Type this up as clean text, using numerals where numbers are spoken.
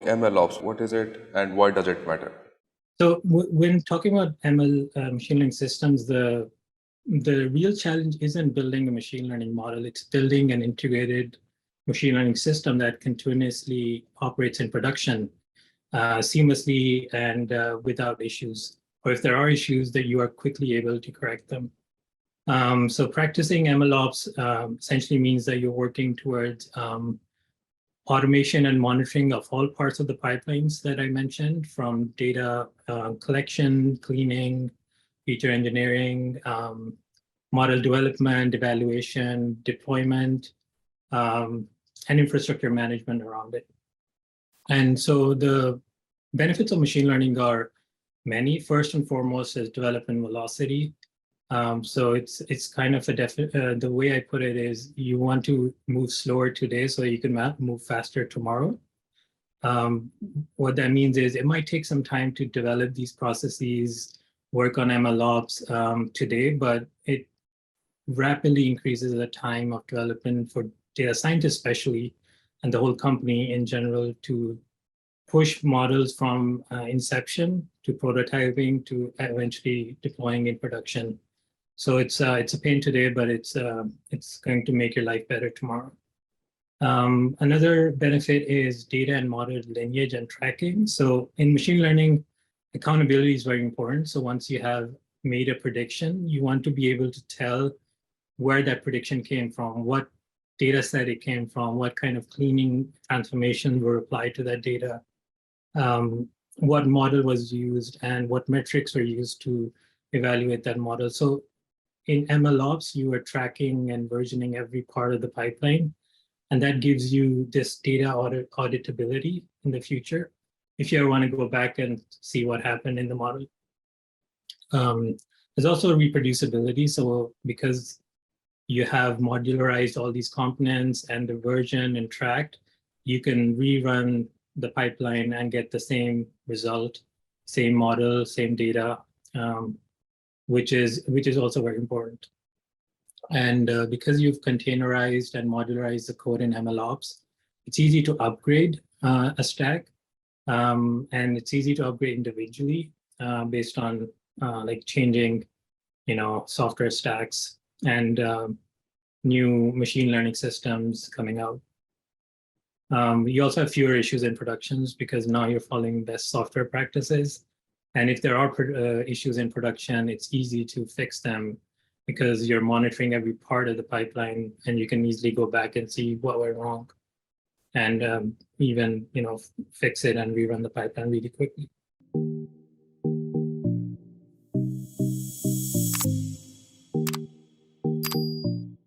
MLOps, what is it and why does it matter? So when talking about ML machine learning systems, the real challenge isn't building a machine learning model. It's building an integrated machine learning system that continuously operates in production seamlessly and without issues. Or if there are issues, that you are quickly able to correct them. So practicing MLOps essentially means that you're working towards automation and monitoring of all parts of the pipelines that I mentioned, from data collection, cleaning, feature engineering, model development, evaluation, deployment, and infrastructure management around it. And so the benefits of machine learning are many. First and foremost is development velocity. So it's kind of the way I put it is you want to move slower today so you can move faster tomorrow. What that means is it might take some time to develop these processes, work on MLOps today, but it rapidly increases the time of development for data scientists especially, and the whole company in general, to push models from inception to prototyping to eventually deploying in production. So it's a pain today, but it's going to make your life better tomorrow. Another benefit is data and model lineage and tracking. So in machine learning, accountability is very important. So once you have made a prediction, you want to be able to tell where that prediction came from, what data set it came from, what kind of cleaning transformations were applied to that data, what model was used, and what metrics were used to evaluate that model. So in MLOps, you are tracking and versioning every part of the pipeline, and that gives you this data auditability in the future if you ever want to go back and see what happened in the model. There's also reproducibility. So because you have modularized all these components and the version and tracked, you can rerun the pipeline and get the same result, same model, same data, which is also very important. And because you've containerized and modularized the code in MLOps, it's easy to upgrade a stack, and it's easy to upgrade individually based on like changing, software stacks and new machine learning systems coming out. You also have fewer issues in productions because now you're following best software practices. And if there are issues in production, it's easy to fix them because you're monitoring every part of the pipeline, and you can easily go back and see what went wrong and even fix it and rerun the pipeline really quickly.